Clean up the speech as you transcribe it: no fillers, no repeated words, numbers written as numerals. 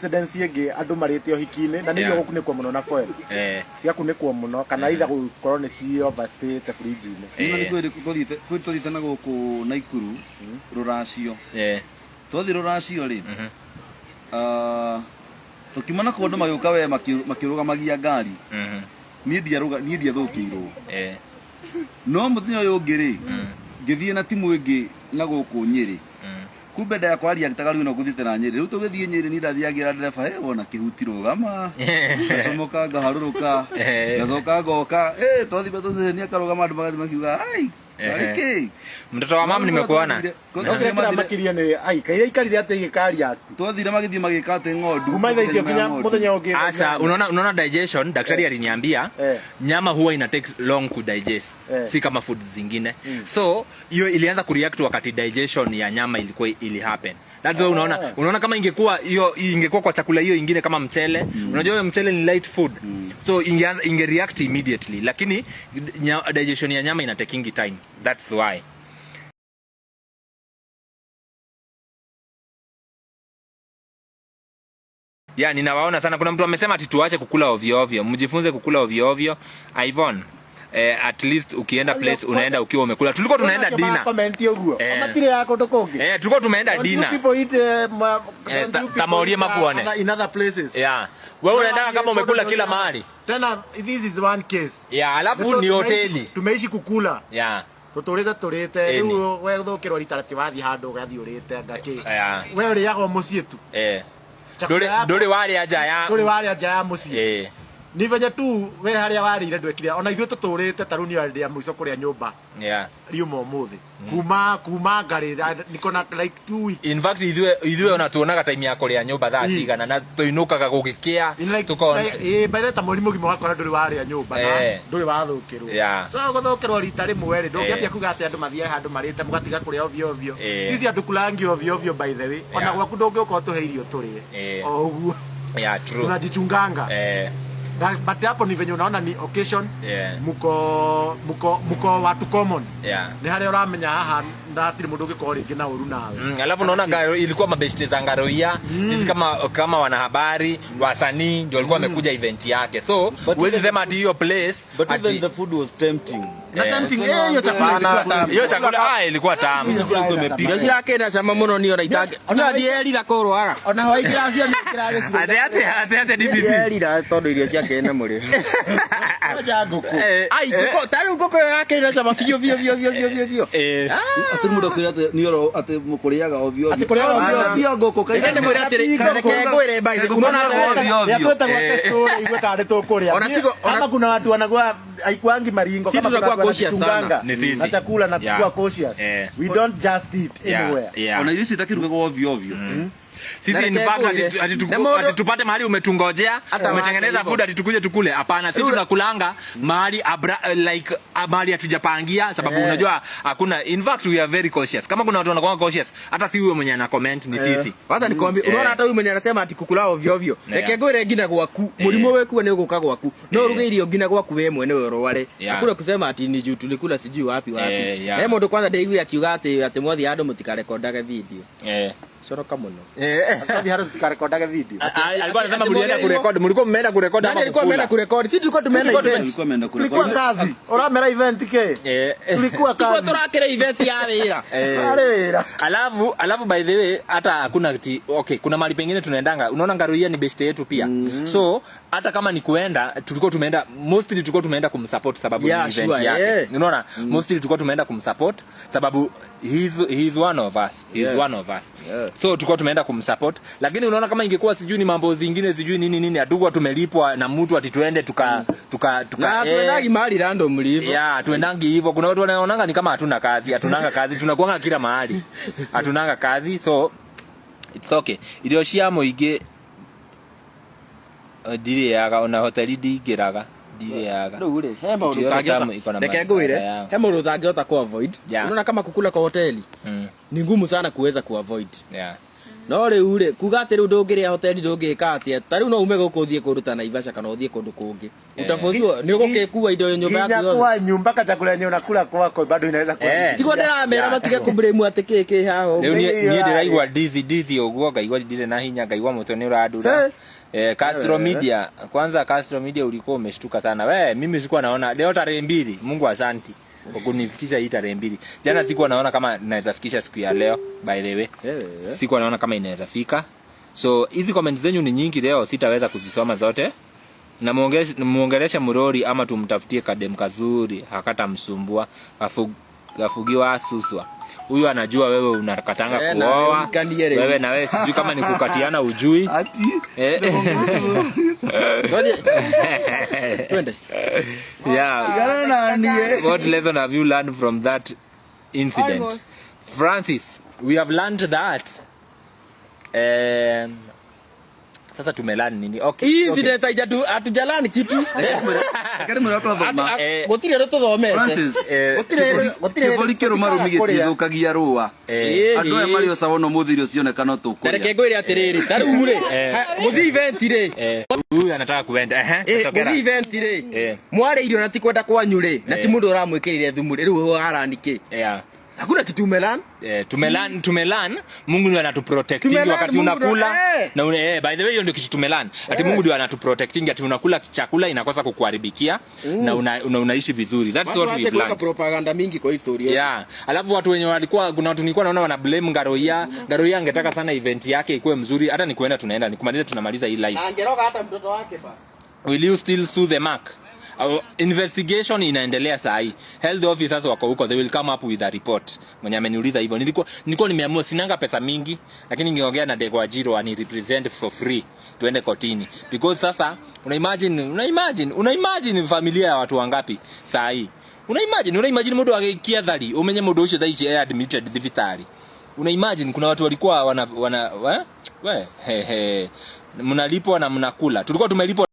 incidents yege andu marite ohiki-ini na niyo gukunekwo muno na foil cia kunekwo muno kana itha gukorwo ni cio overstayed fridge-ini ni kwithite na guku Naikuru ruracio twathi ruracio ri tukimana ko andu magiuka we makirugamagia ngari ni ndiathukirwo no muthenya uyu ungi ri ngithie na timu ingi na guku Nyeri kumbe nda yakwa ariagitaga riu no guthite na Nyeri riu tugithie Nyeri ni ndathiagira ndereba wona kihuti rugama ngacomoka ngaharuruka ngacoka ngoka twathi bethe ni akarugama andu magathi makiuga ai Ariki mtoto wa mama nimekuona kira makiria ni ai kaira ikarire ate gikari yaku twathire magithie magika ate ng'ondu kuma icio kinya muthenya ungi asa unaona digestion daktari aliniambia nyama huwa ina take long ku digest si kama food zingine so hiyo ilianza kureact wakati digestion ya nyama ili happen that's why unaona kama ingekuwa hiyo ingekuwa kwa chakula hiyo ingine kama mchele unajua hiyo mchele ni light food so inge react immediately lakini digestion ya nyama ina taking time that's why ninawaona sana kuna mtu amesema ati tuache kukula ovyo ovyo mjifunze kukula ovyo ovyo Ivon at least ukienda place unaenda ukiwa umekula tulikuwa tunaenda dinner comment yoguo amatire yako tokonge tulikuwa tumeenda dinner people eat tamaorie makuone in other places wewe unaenda kama umekula kila mahali tena this is one case alafu ni hoteli tumeishi kukula turite riu we thukirwo ritarati wathi handu gathi urite ngaki we uri yago mucii tu nduri wari aja ya mucii ni venye tu we haria warire ndwekire ona ithuĩ tũtũrĩte tarũ ni ya mũico kũrĩa nyũmba riuma ũmũthĩ kuma ngari nikona like 2 weeks in fact ithuĩ ona tuonaga time ya kũrĩa nyũmba thaa cigana na tũinũkaga gũgĩkĩa tukona by the time mũrimũ gima wakora ndũrĩ warĩa nyũmba na ndũrĩ wathũkĩrwo so gũthũkĩrwo rita rĩmwe rĩ ndũngĩambia kuga atĩ andũ mathiĩ handũ marĩte mũgatiga kũrĩa ovyo ovyo sisi andũ kulangi ovyo ovyo by the way ona gwaku ndũngĩũka ũtũhe irio tũrĩe o ũguo true tunajichunganga but hapo ni venye unaona ni occasion muko watu common ni hali uramenya haha ndatiri mundu ngikora ringi na uru nawe alafu unaona Ngaro ilikuwa mabeshte za Ngaroia sisi kama wanahabari wasanii ndio walikuwa wamekuja event yake so huwezi sema ati hiyo place but even the food was tempting na tempting hiyo chakula ilikuwa tamu chakula ilikuwa imepiga ndio yake na chama muno ni oraitanga ona dieri la korwara ona hoi gracia ni kirage ate DPP dieri la todo irio ciake na muri aja nguku ai nguku taru nguku yake na chama fio ati mudo kwira ati ni oro ati mukuriaga ovyo ati kuriaga ovyo nguku kaine muri ati reke ngwire bai kumona ovyo yakweta kwa story igwe kare to kuria ama kuna watu wanagwa aikwangi maringo kama kuna kuchunganga na chakula na kuwa cautious we don't just eat anywhere ona yusi takiruga ovyo ovyo sisi in fact ati tupate mahali umetungojea umetengeneza food ati tukuje tukule hapana sisi tunakulanga mahali like mahali hatujapangia sababu unajua hakuna in fact we are very cautious kama kuna watu wanakuwa cautious hata si huyo mwenye ana comment ni sisi hata nikwambie unaona hata huyo mwenye anasema ati kukula ovyo ovyo reke ngwire ngina gwaku murimo weku ni uguka gwaku no ruge irio ngina gwaku we mwene rware hakuna kusema ati ni juu tulikula sijui wapi mundu kwanza ndeigwi akiuga ati mwathi andu mutikarekondaga video soroka muno hadi haro tutakarekondaga video alikuwa anasema mlienda kurekodi mlikuwa mmeenda kurekodi hapa alikuwa ameenda kurekodi sisi tulikuwa tumeenda event tulikuwa kazi oramera event ke tulikuwa kazi tulikuwa turakira event ya wira wira alafu by the way hata hakuna kuna mahali pengine tunaendanga unaona Ngaroia ni best yetu pia so hata kama ni kuenda mostly tulikuwa tumeenda kumsupport sababu ni event yake unaona mostly tulikuwa tumeenda kumsupport sababu he's one of us so tulikuwa tumeenda kumsupport lakini unaona kama ingekuwa sijui ni mambo zingine sijui nini hatukuwa tumelipwa na mtu ati tuende tuendangi mahali random hivyo tuendangi hivyo kuna watu wanaonanga ni kama hatunanga kazi tunakuanga kila mahali hatunanga kazi so it's okay irio cia muingi ndire yaga ona hoteli ndingiraga ndireaga no ule hema utangeta reke ngwire hema utangeta ku avoid unaona kama kukula kwa hoteli ni ngumu sana kuweza ku avoid no riu ri kuga ati riu ndungiria hoteli ndungika atia tariu no ume guku thie kuruta na Ivasha kana uthie kundu kungi utafuzwa ni gukekua indo nyumba yaku yote kwa nyumba kata kula nyo nakula kwako bado inaweza kuwa tiko ndiramera matige kumbremu ati kiki haho ni ndiraigwa dizi uguo ngaigwa ndire na hinya ngaigwa mutwe ni uradura Castro Media kwanza Castro Media ulikuwa umeshtuka sana mimi sikuwa naona leo tarehe 2 Mungu asanti kunifikisha hii tarehe 2 jana sikuwa naona kama naweza fikisha siku ya leo by the way sikuwa naona kama inaweza fika so hizi comments zenyu ni nyingi leo sitaweza kuzisoma zote na muongelesha Murori ama tumtafutie kadem kazuri hakata msumbua afugiwa asuswa huyu anajua wewe unakatanga kuoa wewe na wewe sijui kama ni kukatiana ujui ati twende what lesson have you learned from that incident? Almost. Francis, we have learned that sasa tumelani nini? Okay. Incident hatujalani kitu. Gotire ro tuthomete. Francis, gotire kibori marumigite thukagia rua. Andu aya mari osawono muthiri ucione kana tukuri. Reke ngwire atiriri. Tariu ri. Muthi event ri. Huyu anataka kuenda muthi event ri. Mware irio na ti kwenda kwanyu ri. Na ti mundu uramwikirire thumu ri. Riu harandike. Hakuna kitu tumelan Mungu ndiye anatuprotecting wakati unakula na by the way hiyo ndio kitu tumelan ati Mungu ndiye anatuprotecting ati unakula chakula inakosa kukuharibikia na unaishi vizuri. That's what we plan. Propaganda mingi kwa historia. Alafu watu wenye walikuwa kuna watu nilikuwa naona wana blame Ngaroia angetaka sana event yake ikuwe mzuri hata ni kuenda tunaenda nikumaliza tunamaliza hii live. Angeroga hata mtoto wake ba. Will you still sue the mark? Our investigation inaendelea saa hii. Health officers wako huko, they will come up with a report. Mwenye ameniuliza hivyo. Nilikuwa nimeamua sinanga pesa mingi, lakini ningeongea na Degwajiro ani represent for free tuende kotini. Because sasa una imagine familia ya watu wangapi saa hii. Una imagine mtu akikia thali, umenye mtu ucio thaiche admitted thibitari. Una imagine kuna watu walikuwa mnalipwa na mnakula. Tulikuwa tumelipwa